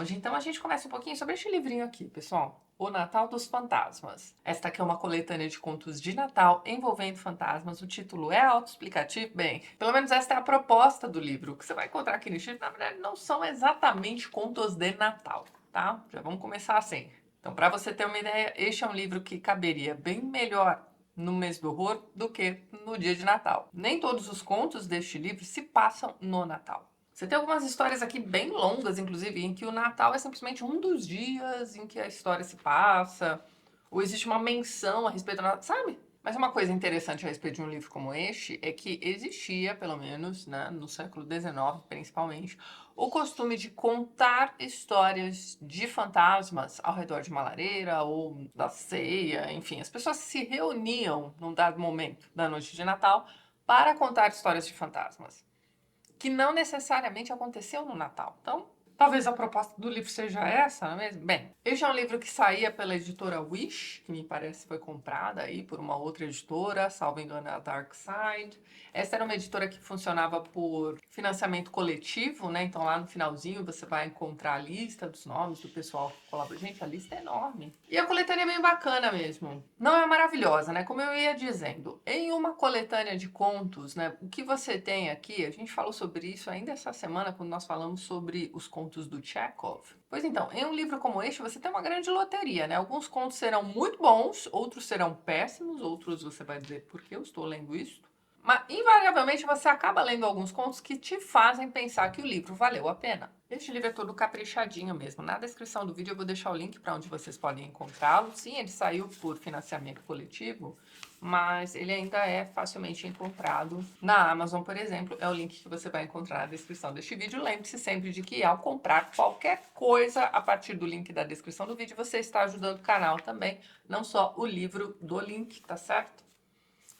hoje, então a gente começa um pouquinho sobre este livrinho aqui, pessoal. O Natal dos Fantasmas. Esta aqui é uma coletânea de contos de Natal envolvendo fantasmas. O título é autoexplicativo? Bem, pelo menos esta é a proposta do livro. O que você vai encontrar aqui neste livro, na verdade, não são exatamente contos de Natal, tá? Já vamos começar assim. Então, para você ter uma ideia, este é um livro que caberia bem melhor no mês do horror do que no dia de Natal. Nem todos os contos deste livro se passam no Natal. Você tem algumas histórias aqui bem longas, inclusive, em que o Natal é simplesmente um dos dias em que a história se passa, ou existe uma menção a respeito do Natal, sabe? Mas uma coisa interessante a respeito de um livro como este é que existia, pelo menos, né, no século XIX, principalmente, o costume de contar histórias de fantasmas ao redor de uma lareira ou da ceia, enfim, as pessoas se reuniam num dado momento da noite de Natal para contar histórias de fantasmas que não necessariamente aconteceu no Natal. Então, talvez a proposta do livro seja essa, não é mesmo? Bem, este é um livro que saía pela editora Wish, que me parece foi comprada aí por uma outra editora, salvo engano, a Dark Side. Essa era uma editora que funcionava por financiamento coletivo, né? Então lá no finalzinho você vai encontrar a lista dos nomes do pessoal que colabora. Gente, a lista é enorme. E a coletânea é bem bacana mesmo. Não é maravilhosa, né? Como eu ia dizendo, em uma coletânea de contos, né? O que você tem aqui, a gente falou sobre isso ainda essa semana quando nós falamos sobre os contos do Chekhov. Pois então, em um livro como este, você tem uma grande loteria, né? Alguns contos serão muito bons, outros serão péssimos, outros você vai dizer, por que eu estou lendo isso? Mas, invariavelmente, você acaba lendo alguns contos que te fazem pensar que o livro valeu a pena. Este livro é todo caprichadinho mesmo. Na descrição do vídeo eu vou deixar o link para onde vocês podem encontrá-lo. Sim, ele saiu por financiamento coletivo, mas ele ainda é facilmente encontrado na Amazon, por exemplo. É o link que você vai encontrar na descrição deste vídeo. Lembre-se sempre de que ao comprar qualquer coisa a partir do link da descrição do vídeo, você está ajudando o canal também, não só o livro do link, tá certo?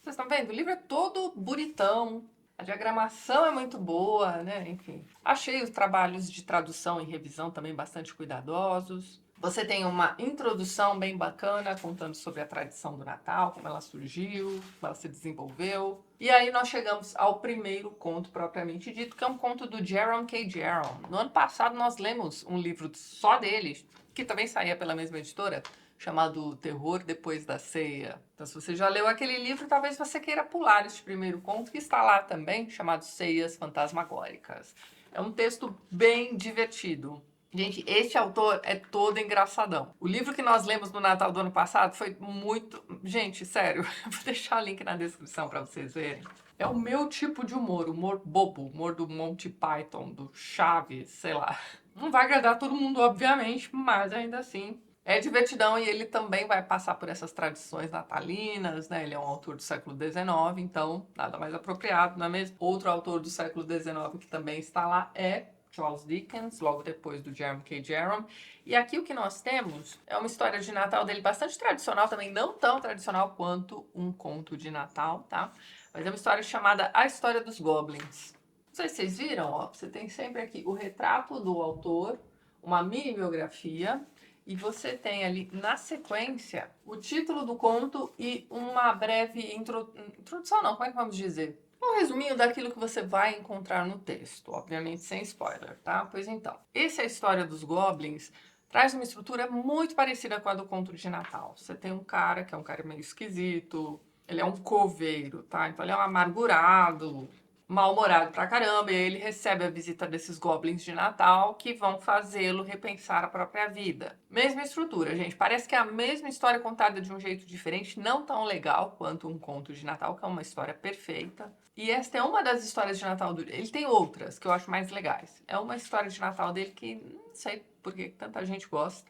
Vocês estão vendo? O livro é todo bonitão, a diagramação é muito boa, né? Enfim. Achei os trabalhos de tradução e revisão também bastante cuidadosos. Você tem uma introdução bem bacana, contando sobre a tradição do Natal, como ela surgiu, como ela se desenvolveu. E aí nós chegamos ao primeiro conto propriamente dito, que é um conto do Jerome K. Jerome. No ano passado nós lemos um livro só dele, que também saía pela mesma editora, chamado Terror Depois da Ceia. Então, se você já leu aquele livro, talvez você queira pular este primeiro conto, que está lá também, chamado Ceias Fantasmagóricas. É um texto bem divertido. Gente, este autor é todo engraçadão. O livro que nós lemos no Natal do ano passado foi muito... Gente, sério, vou deixar o link na descrição para vocês verem. É o meu tipo de humor bobo, humor do Monty Python, do Chaves, sei lá. Não vai agradar todo mundo, obviamente, mas ainda assim é divertidão e ele também vai passar por essas tradições natalinas, né? Ele é um autor do século XIX, então nada mais apropriado, não é mesmo? Outro autor do século XIX que também está lá é Charles Dickens, logo depois do Jerome K. Jerome. E aqui o que nós temos é uma história de Natal dele bastante tradicional, também não tão tradicional quanto um conto de Natal, tá? Mas é uma história chamada A História dos Goblins. Não sei se vocês viram, ó, você tem sempre aqui o retrato do autor, uma mini biografia, e você tem ali, na sequência, o título do conto e uma breve introdução, não, como é que vamos dizer? Um resuminho daquilo que você vai encontrar no texto, obviamente sem spoiler, tá? Pois então, essa é a história dos Goblins, traz uma estrutura muito parecida com a do conto de Natal. Você tem um cara que é um cara meio esquisito, ele é um coveiro, tá? Então ele é um amargurado, mal-humorado pra caramba, e aí ele recebe a visita desses goblins de Natal que vão fazê-lo repensar a própria vida. Mesma estrutura, gente. Parece que é a mesma história contada de um jeito diferente, não tão legal quanto um conto de Natal, que é uma história perfeita. E esta é uma das histórias de Natal dele. Ele tem outras que eu acho mais legais. É uma história de Natal dele que não sei por que tanta gente gosta.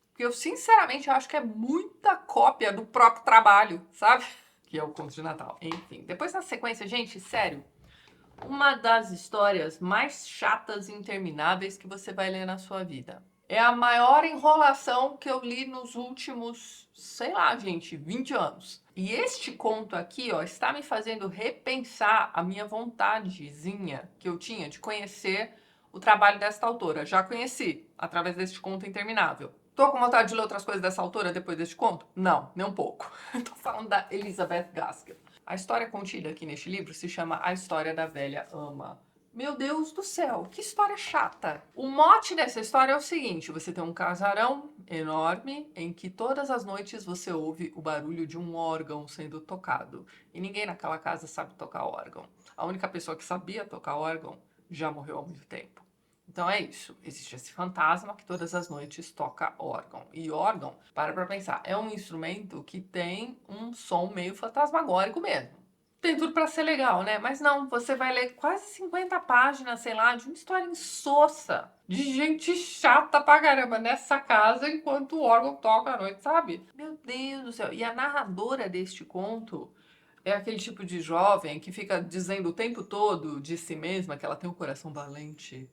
Porque eu, sinceramente, acho que é muita cópia do próprio trabalho, sabe? Que é o conto de Natal. Enfim, depois na sequência, gente, sério, uma das histórias mais chatas e intermináveis que você vai ler na sua vida. É a maior enrolação que eu li nos últimos, sei lá, gente, 20 anos. E este conto aqui, ó, está me fazendo repensar a minha vontadezinha que eu tinha de conhecer o trabalho desta autora. Já conheci, através deste conto interminável. Tô com vontade de ler outras coisas dessa autora depois deste conto? Não, nem um pouco. Tô falando da Elizabeth Gaskell. A história contida aqui neste livro se chama A História da Velha Ama. Meu Deus do céu, que história chata. O mote dessa história é o seguinte: você tem um casarão enorme em que todas as noites você ouve o barulho de um órgão sendo tocado. E ninguém naquela casa sabe tocar órgão. A única pessoa que sabia tocar órgão já morreu há muito tempo. Então é isso. Existe esse fantasma que todas as noites toca órgão. E órgão, para pra pensar, é um instrumento que tem um som meio fantasmagórico mesmo. Tem tudo pra ser legal, né? Mas não, você vai ler quase 50 páginas, sei lá, de uma história insossa, de gente chata pra caramba nessa casa enquanto o órgão toca à noite, sabe? Meu Deus do céu. E a narradora deste conto é aquele tipo de jovem que fica dizendo o tempo todo de si mesma que ela tem um coração valente.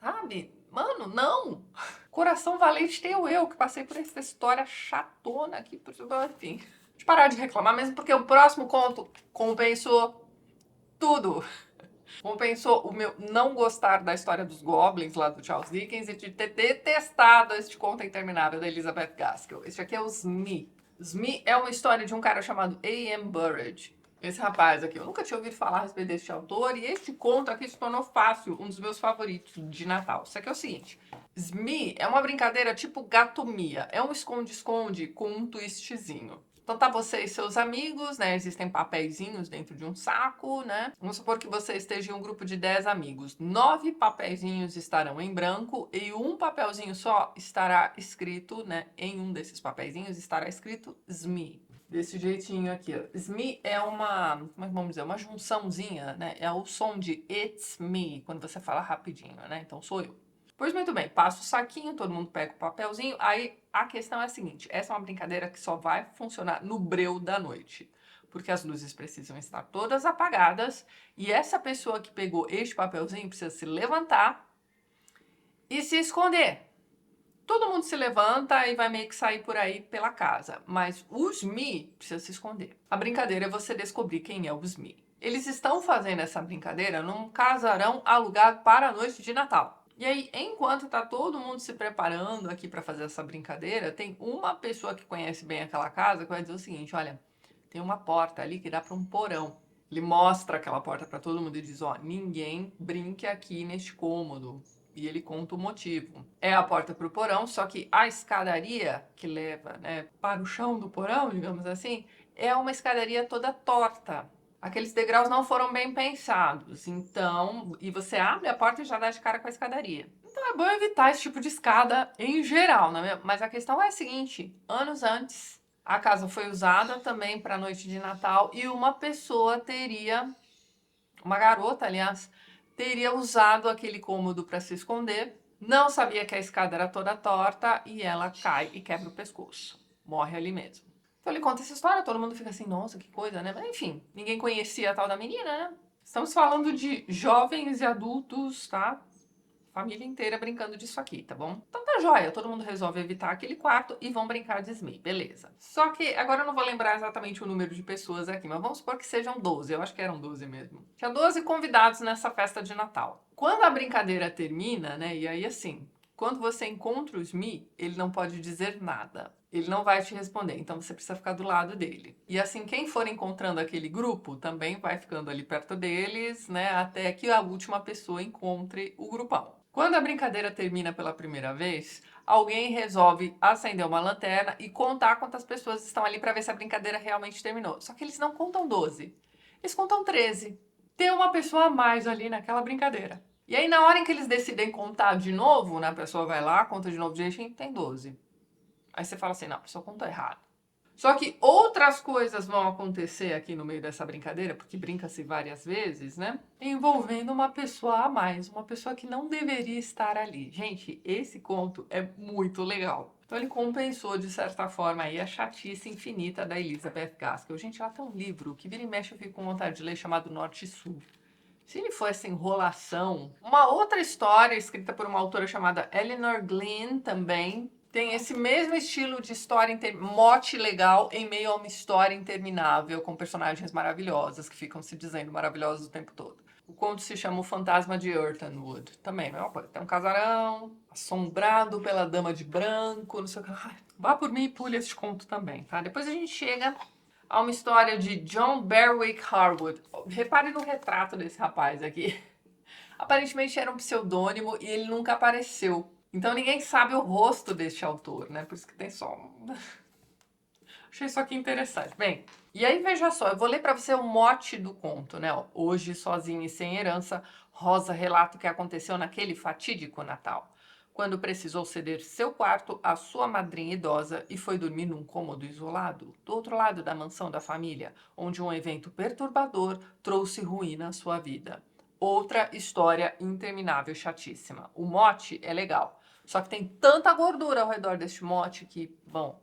Sabe? Mano, não! Coração valente tenho eu, que passei por essa história chatona aqui. Enfim, deixa eu parar de reclamar mesmo, porque o próximo conto compensou tudo. Compensou o meu não gostar da história dos Goblins lá do Charles Dickens e de ter detestado este conto interminável da Elizabeth Gaskell. Este aqui é o Smee. Smee é uma história de um cara chamado A.M. Burrage. Esse rapaz aqui, eu nunca tinha ouvido falar a respeito deste autor e este conto aqui se tornou fácil, um dos meus favoritos de Natal. Isso aqui é o seguinte: Smee é uma brincadeira tipo gatomia, é um esconde-esconde com um twistzinho. Então tá você e seus amigos, né? Existem papeizinhos dentro de um saco, né? Vamos supor que você esteja em um grupo de 10 amigos. 9 papeizinhos estarão em branco e um papelzinho só estará escrito, né? Em um desses papeizinhos estará escrito Smee. Desse jeitinho aqui, ó. Smee é uma, como é que vamos dizer, uma junçãozinha, né? É o som de It's me, quando você fala rapidinho, né? Então sou eu. Pois muito bem, passa o saquinho, todo mundo pega o papelzinho. Aí a questão é a seguinte: essa é uma brincadeira que só vai funcionar no breu da noite. Porque as luzes precisam estar todas apagadas e essa pessoa que pegou este papelzinho precisa se levantar e se esconder. Todo mundo se levanta e vai meio que sair por aí pela casa, mas o Smee precisa se esconder. A brincadeira é você descobrir quem é o Smee. Eles estão fazendo essa brincadeira num casarão alugado para a noite de Natal. E aí, enquanto tá todo mundo se preparando aqui para fazer essa brincadeira, tem uma pessoa que conhece bem aquela casa que vai dizer o seguinte: olha, tem uma porta ali que dá para um porão. Ele mostra aquela porta para todo mundo e diz: ó, ninguém brinque aqui neste cômodo. E ele conta o motivo. É a porta para o porão, só que a escadaria que leva, né, para o chão do porão, digamos assim, é uma escadaria toda torta. Aqueles degraus não foram bem pensados. Então, e você abre a porta e já dá de cara com a escadaria. Então é bom evitar esse tipo de escada em geral, né? Mas a questão é a seguinte: anos antes, a casa foi usada também para a noite de Natal e uma pessoa teria, uma garota, aliás, teria usado aquele cômodo para se esconder, não sabia que a escada era toda torta e ela cai e quebra o pescoço. Morre ali mesmo. Então ele conta essa história, todo mundo fica assim, nossa, que coisa, né? Mas enfim, ninguém conhecia a tal da menina, né? Estamos falando de jovens e adultos, tá? Família inteira brincando disso aqui, tá bom? Então tá joia, todo mundo resolve evitar aquele quarto e vão brincar de Smee, beleza. Só que agora eu não vou lembrar exatamente o número de pessoas aqui, mas vamos supor que sejam 12, eu acho que eram 12 mesmo. Tinha 12 convidados nessa festa de Natal. Quando a brincadeira termina, né, e aí assim, quando você encontra o Smee, ele não pode dizer nada. Ele não vai te responder, então você precisa ficar do lado dele. E assim, quem for encontrando aquele grupo também vai ficando ali perto deles, né, até que a última pessoa encontre o grupão. Quando a brincadeira termina pela primeira vez, alguém resolve acender uma lanterna e contar quantas pessoas estão ali para ver se a brincadeira realmente terminou. Só que eles não contam 12, eles contam 13. Tem uma pessoa a mais ali naquela brincadeira. E aí, na hora em que eles decidem contar de novo, né, a pessoa vai lá, conta de novo, gente, tem 12. Aí você fala assim, não, a pessoa contou errado. Só que outras coisas vão acontecer aqui no meio dessa brincadeira, porque brinca-se várias vezes, né? Envolvendo uma pessoa a mais, uma pessoa que não deveria estar ali. Gente, esse conto é muito legal. Então ele compensou, de certa forma, aí a chatice infinita da Elizabeth Gaskell. Gente, ela tem um livro que vira e mexe eu fico com vontade de ler, chamado Norte e Sul. Se ele for essa enrolação, uma outra história escrita por uma autora chamada Eleanor Glynn também tem esse mesmo estilo de história, mote legal em meio a uma história interminável com personagens maravilhosas que ficam se dizendo maravilhosas o tempo todo. O conto se chama O Fantasma de Eartonwood. Também, mesma coisa. Tem um casarão assombrado pela dama de branco, não sei o que. Ai, vá por mim e pule esse conto também, tá? Depois a gente chega a uma história de John Berwick Harwood. Repare no retrato desse rapaz aqui. Aparentemente era um pseudônimo e ele nunca apareceu. Então ninguém sabe o rosto deste autor, né? Por isso que tem só um... Achei isso aqui interessante. Bem, e aí veja só, eu vou ler para você o mote do conto, né? Hoje, sozinha e sem herança, Rosa relata o que aconteceu naquele fatídico Natal, quando precisou ceder seu quarto à sua madrinha idosa e foi dormir num cômodo isolado, do outro lado da mansão da família, onde um evento perturbador trouxe ruína à sua vida. Outra história interminável e chatíssima. O mote é legal, só que tem tanta gordura ao redor deste mote que, bom,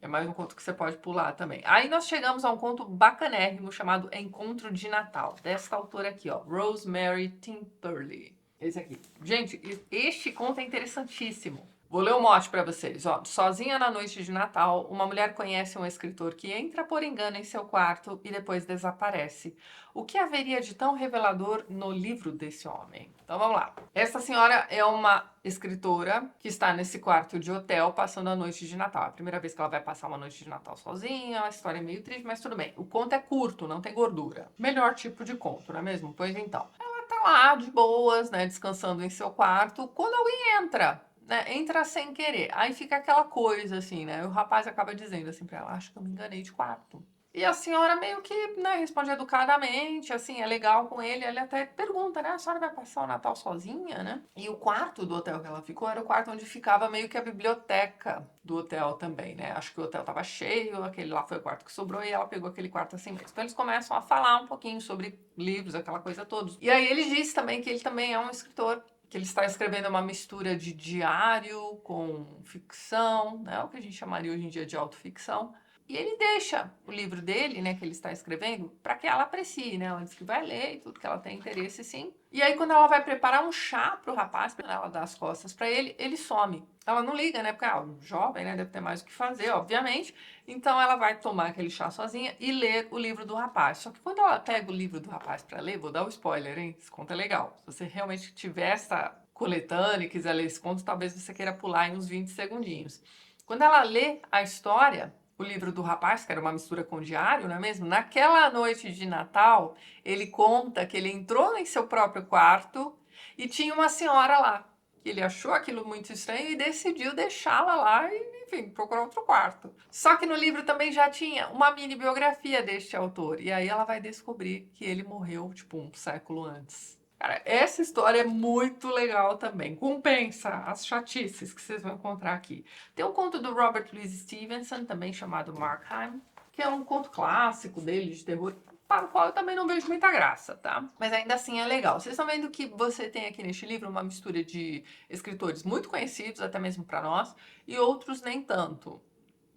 é mais um conto que você pode pular também. Aí nós chegamos a um conto bacanérrimo chamado Encontro de Natal, desta autora aqui, ó, Rosemary Timperley. Esse aqui. Gente, este conto é interessantíssimo. Vou ler o mote para vocês. Ó. Sozinha na noite de Natal, uma mulher conhece um escritor que entra por engano em seu quarto e depois desaparece. O que haveria de tão revelador no livro desse homem? Então vamos lá. Essa senhora é uma escritora que está nesse quarto de hotel passando a noite de Natal. É a primeira vez que ela vai passar uma noite de Natal sozinha, a história é meio triste, mas tudo bem. O conto é curto, não tem gordura. Melhor tipo de conto, não é mesmo? Pois então. Ela tá lá de boas, né, descansando em seu quarto, quando alguém entra. Né, entra sem querer. Aí fica aquela coisa assim, né? O rapaz acaba dizendo assim pra ela: acho que eu me enganei de quarto. E a senhora meio que, né, responde educadamente, assim, é legal com ele. Ele até pergunta, né? A senhora vai passar o Natal sozinha, né? E o quarto do hotel que ela ficou era o quarto onde ficava meio que a biblioteca do hotel também, né? Acho que o hotel tava cheio, aquele lá foi o quarto que sobrou e ela pegou aquele quarto assim mesmo. Então eles começam a falar um pouquinho sobre livros, aquela coisa toda. E aí ele diz também que ele também é um escritor, que ele está escrevendo uma mistura de diário com ficção, né? O que a gente chamaria hoje em dia de autoficção. E ele deixa o livro dele, né, que ele está escrevendo, para que ela aprecie, né? Ela diz que vai ler e tudo, que ela tem interesse sim. E aí, quando ela vai preparar um chá pro rapaz, pra ela dar as costas para ele, ele some. Ela não liga, né? Porque um jovem, né, deve ter mais o que fazer, obviamente. Então ela vai tomar aquele chá sozinha e ler o livro do rapaz. Só que quando ela pega o livro do rapaz para ler, vou dar o spoiler, hein? Esse conto é legal. Se você realmente tiver essa coletânea e quiser ler esse conto, talvez você queira pular em uns 20 segundinhos. Quando ela lê a história, o livro do rapaz, que era uma mistura com o diário, não é mesmo? Naquela noite de Natal, ele conta que ele entrou em seu próprio quarto e tinha uma senhora lá. Ele achou aquilo muito estranho e decidiu deixá-la lá e, enfim, procurar outro quarto. Só que no livro também já tinha uma mini biografia deste autor. E aí ela vai descobrir que ele morreu, tipo, um século antes. Cara, essa história é muito legal também. Compensa as chatices que vocês vão encontrar aqui. Tem um conto do Robert Louis Stevenson, também chamado Markheim, que é um conto clássico dele de terror, para o qual eu também não vejo muita graça, tá? Mas ainda assim é legal. Vocês estão vendo que você tem aqui neste livro uma mistura de escritores muito conhecidos, até mesmo para nós, e outros nem tanto.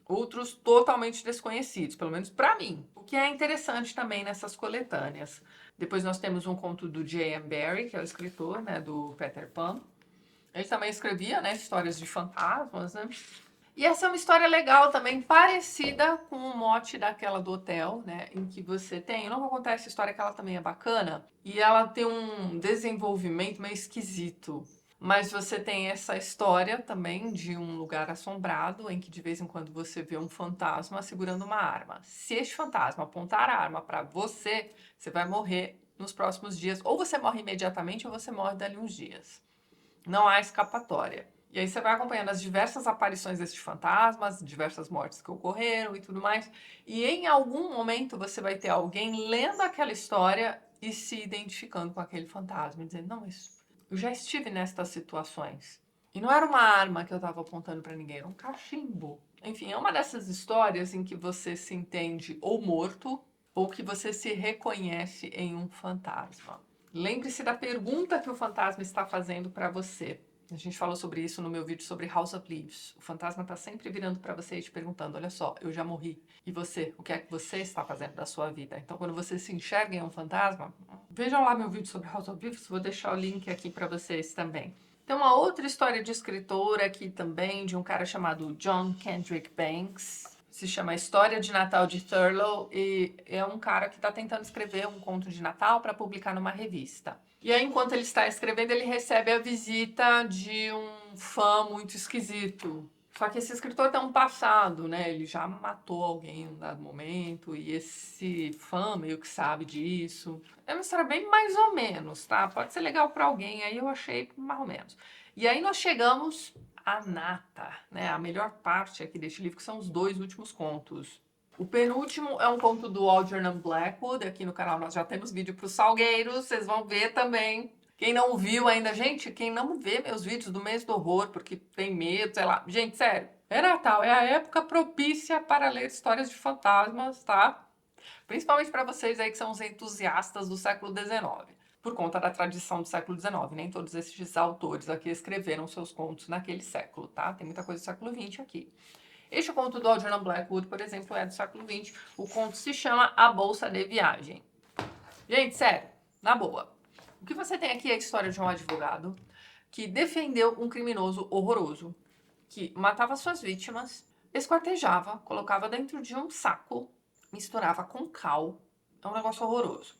Outros totalmente desconhecidos, pelo menos para mim. O que é interessante também nessas coletâneas. Depois nós temos um conto do J.M. Barrie, que é o escritor, né, do Peter Pan. Ele também escrevia, né, histórias de fantasmas, né? E essa é uma história legal também, parecida com o mote daquela do hotel, né, em que você tem... Eu não vou contar essa história, que ela também é bacana, e ela tem um desenvolvimento meio esquisito. Mas você tem essa história também de um lugar assombrado, em que de vez em quando você vê um fantasma segurando uma arma. Se este fantasma apontar a arma para você, você vai morrer nos próximos dias. Ou você morre imediatamente, ou você morre dali uns dias. Não há escapatória. E aí você vai acompanhando as diversas aparições desses fantasmas, diversas mortes que ocorreram e tudo mais. E em algum momento você vai ter alguém lendo aquela história e se identificando com aquele fantasma, e dizendo, não, mas eu já estive nestas situações. E não era uma arma que eu estava apontando para ninguém, era um cachimbo. Enfim, é uma dessas histórias em que você se entende ou morto, ou que você se reconhece em um fantasma. Lembre-se da pergunta que o fantasma está fazendo para você. A gente falou sobre isso no meu vídeo sobre House of Leaves. O fantasma está sempre virando para você e te perguntando, olha só, eu já morri. E você? O que é que você está fazendo da sua vida? Então, quando você se enxerga em um fantasma, vejam lá meu vídeo sobre House of Leaves, vou deixar o link aqui para vocês também. Tem uma outra história de escritora aqui também, de um cara chamado John Kendrick Banks. Se chama História de Natal de Thurlow e é um cara que está tentando escrever um conto de Natal para publicar numa revista. E aí, enquanto ele está escrevendo, ele recebe a visita de um fã muito esquisito. Só que esse escritor tem um passado, né? Ele já matou alguém em um dado momento, e esse fã meio que sabe disso. É uma história bem mais ou menos, tá? Pode ser legal pra alguém, aí eu achei mais ou menos. E aí nós chegamos à nata, né? A melhor parte aqui deste livro, que são os 2 últimos contos. O penúltimo é um conto do Algernon Blackwood. Aqui no canal nós já temos vídeo para os salgueiros, vocês vão ver também. Quem não viu ainda, gente, quem não vê meus vídeos do mês do horror porque tem medo, sei lá. Gente, sério, é Natal, é a época propícia para ler histórias de fantasmas, tá? Principalmente para vocês aí que são os entusiastas do século XIX. Por conta da tradição do século XIX, nem todos esses autores aqui escreveram seus contos naquele século, tá? Tem muita coisa do século XX aqui. Este conto do Algernon Blackwood, por exemplo, é do século XX. O conto se chama A Bolsa de Viagem. Gente, sério, na boa. O que você tem aqui é a história de um advogado que defendeu um criminoso horroroso, que matava suas vítimas, esquartejava, colocava dentro de um saco, misturava com cal. É um negócio horroroso.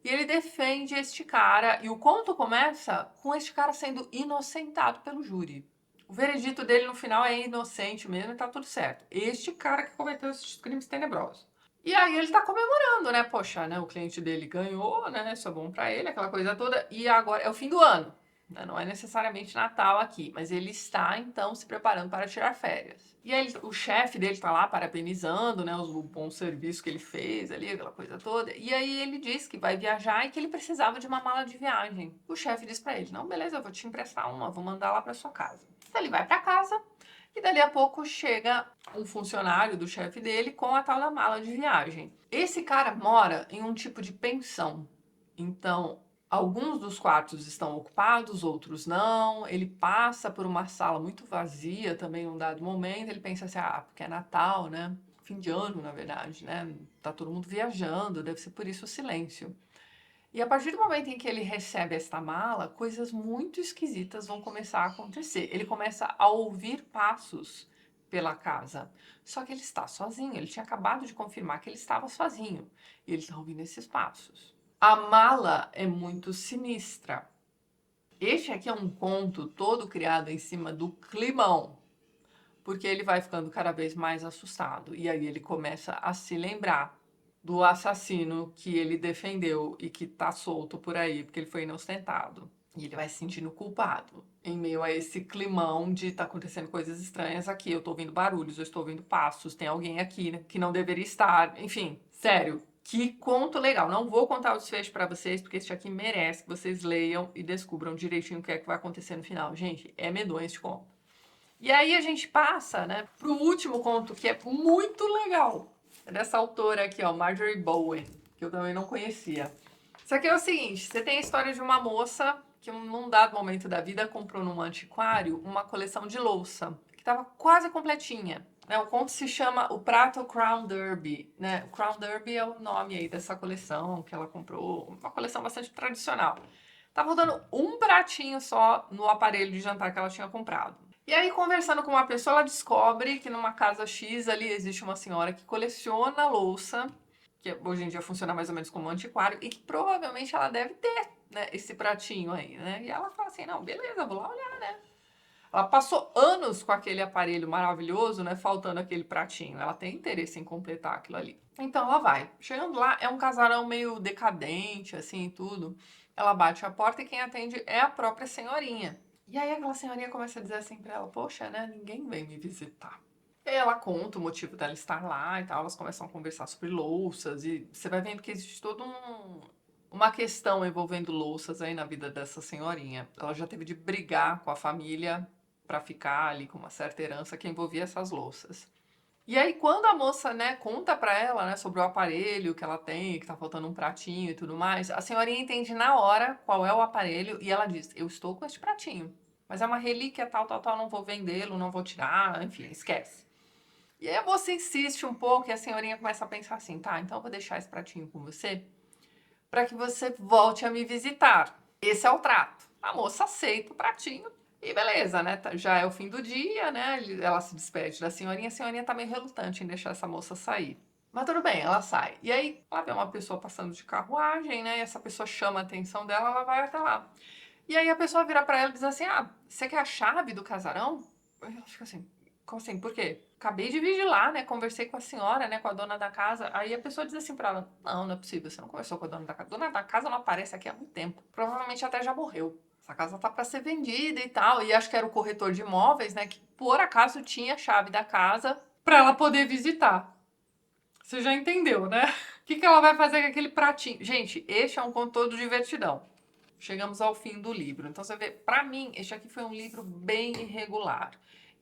E ele defende este cara, e o conto começa com este cara sendo inocentado pelo júri. O veredito dele no final é inocente mesmo e tá tudo certo. Este cara que cometeu esses crimes tenebrosos. E aí ele tá comemorando, né? Poxa, né? O cliente dele ganhou, né? Isso é bom pra ele, aquela coisa toda. E agora é o fim do ano, né? Não é necessariamente Natal aqui, mas ele está então se preparando para tirar férias. E aí o chefe dele tá lá parabenizando, né? O bom serviço que ele fez ali, aquela coisa toda. E aí ele diz que vai viajar e que ele precisava de uma mala de viagem. O chefe diz pra ele: não, beleza, eu vou te emprestar uma, vou mandar lá pra sua casa. Então ele vai pra casa. E dali a pouco chega um funcionário do chefe dele com a tal da mala de viagem. Esse cara mora em um tipo de pensão. Então, alguns dos quartos estão ocupados, outros não. Ele passa por uma sala muito vazia também em um dado momento. Ele pensa assim: ah, porque é Natal, né? Fim de ano, na verdade, né? Tá todo mundo viajando, deve ser por isso o silêncio. E a partir do momento em que ele recebe esta mala, coisas muito esquisitas vão começar a acontecer. Ele começa a ouvir passos pela casa. Só que ele está sozinho. Ele tinha acabado de confirmar que ele estava sozinho. E ele está ouvindo esses passos. A mala é muito sinistra. Este aqui é um conto todo criado em cima do climão, porque ele vai ficando cada vez mais assustado. E aí ele começa a se lembrar do assassino que ele defendeu e que tá solto por aí porque ele foi inocentado. E ele vai se sentindo culpado em meio a esse climão de tá acontecendo coisas estranhas aqui. Eu tô ouvindo barulhos, eu estou ouvindo passos, tem alguém aqui, né, que não deveria estar. Enfim, sério, que conto legal. Não vou contar o desfecho pra vocês, porque este aqui merece que vocês leiam e descubram direitinho o que é que vai acontecer no final. Gente, é medonho este conto. E aí a gente passa, né, pro último conto, que é muito legal. É dessa autora aqui, ó, Marjorie Bowen, que eu também não conhecia. Isso aqui é o seguinte: você tem a história de uma moça que num dado momento da vida comprou num antiquário uma coleção de louça, que estava quase completinha. Né? O conto se chama O Prato Crown Derby. Né? O Crown Derby é o nome aí dessa coleção que ela comprou, uma coleção bastante tradicional. Tá faltando um pratinho só no aparelho de jantar que ela tinha comprado. E aí, conversando com uma pessoa, ela descobre que numa casa X ali existe uma senhora que coleciona louça, que hoje em dia funciona mais ou menos como um antiquário, e que provavelmente ela deve ter, né, esse pratinho aí, né? E ela fala assim: não, beleza, vou lá olhar, né? Ela passou anos com aquele aparelho maravilhoso, né? Faltando aquele pratinho. Ela tem interesse em completar aquilo ali. Então ela vai. Chegando lá, é um casarão meio decadente, assim, e tudo. Ela bate a porta e quem atende é a própria senhorinha. E aí aquela senhorinha começa a dizer assim pra ela: poxa, né? Ninguém vem me visitar. E aí ela conta o motivo dela estar lá e tal. Elas começam a conversar sobre louças. E você vai vendo que existe todo uma questão envolvendo louças aí na vida dessa senhorinha. Ela já teve de brigar com a família para ficar ali com uma certa herança que envolvia essas louças. E aí, quando a moça, né, conta pra ela, né, sobre o aparelho que ela tem, que tá faltando um pratinho e tudo mais, a senhorinha entende na hora qual é o aparelho e ela diz: eu estou com este pratinho, mas é uma relíquia tal, tal, tal, não vou vendê-lo, não vou tirar, enfim, esquece. E aí a moça insiste um pouco e a senhorinha começa a pensar assim: tá, então eu vou deixar esse pratinho com você para que você volte a me visitar. Esse é o trato. A moça aceita o pratinho e beleza, né? Já é o fim do dia, né? Ela se despede da senhorinha. A senhorinha tá meio relutante em deixar essa moça sair. Mas tudo bem, ela sai. E aí, ela vê uma pessoa passando de carruagem, né? E essa pessoa chama a atenção dela, ela vai até lá. E aí a pessoa vira pra ela e diz assim: ah, você quer a chave do casarão? Aí ela fica assim: Como assim? Por quê? Acabei de vigilar, né? Conversei com a senhora, né? Com a dona da casa. Aí a pessoa diz assim pra ela: Não, não é possível, você não conversou com a dona da casa. A dona da casa não aparece aqui há muito tempo. Provavelmente até já morreu. Essa casa tá pra ser vendida e tal. E acho que era o corretor de imóveis, né? Que por acaso tinha a chave da casa pra ela poder visitar. Você já entendeu, né? O que ela vai fazer com aquele pratinho? Gente, este é um conto todo divertidão. Chegamos ao fim do livro. Então você vê, pra mim, este aqui foi um livro bem irregular.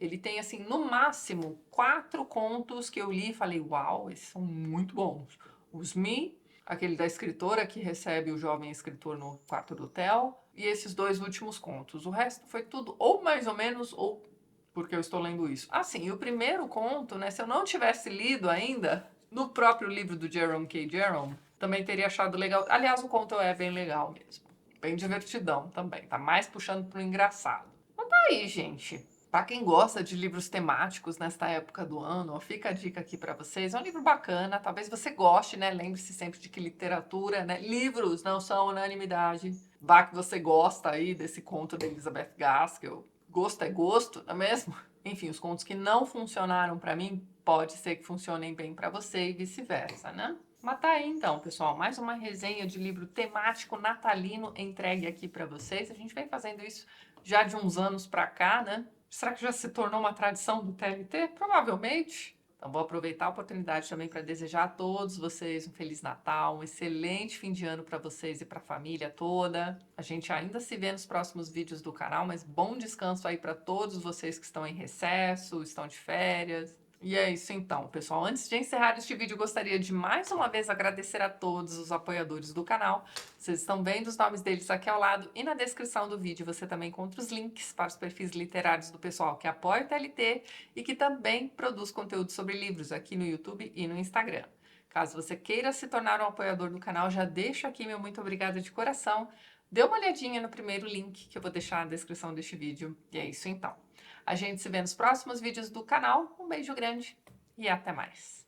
Ele tem, assim, no máximo 4 contos que eu li e falei, uau, esses são muito bons. Os Me, aquele da escritora que recebe o jovem escritor no quarto do hotel, e esses 2 últimos contos. O resto foi tudo ou mais ou menos, ou porque eu estou lendo isso. Assim, e o primeiro conto, né, se eu não tivesse lido ainda, no próprio livro do Jerome K. Jerome, também teria achado legal. Aliás, o conto é bem legal mesmo. Bem divertidão também. Tá mais puxando pro engraçado. Então tá aí, gente. Pra quem gosta de livros temáticos nesta época do ano, ó, fica a dica aqui pra vocês. É um livro bacana, talvez você goste, né? Lembre-se sempre de que literatura, né? Livros não são unanimidade. Vá que você gosta aí desse conto da Elizabeth Gaskell. Gosto é gosto, não é mesmo? Enfim, os contos que não funcionaram pra mim, pode ser que funcionem bem pra você e vice-versa, né? Mas tá aí então, pessoal, mais uma resenha de livro temático natalino entregue aqui pra vocês. A gente vem fazendo isso já de uns anos pra cá, né? Será que já se tornou uma tradição do TLT? Provavelmente. Então vou aproveitar a oportunidade também para desejar a todos vocês um Feliz Natal, um excelente fim de ano para vocês e para a família toda. A gente ainda se vê nos próximos vídeos do canal, mas bom descanso aí para todos vocês que estão em recesso, estão de férias. E é isso então, pessoal. Antes de encerrar este vídeo, gostaria de mais uma vez agradecer a todos os apoiadores do canal. Vocês estão vendo os nomes deles aqui ao lado e na descrição do vídeo você também encontra os links para os perfis literários do pessoal que apoia o TLT e que também produz conteúdo sobre livros aqui no YouTube e no Instagram. Caso você queira se tornar um apoiador do canal, já deixo aqui meu muito obrigada de coração. Dê uma olhadinha no primeiro link que eu vou deixar na descrição deste vídeo. E é isso então. A gente se vê nos próximos vídeos do canal. Um beijo grande e até mais.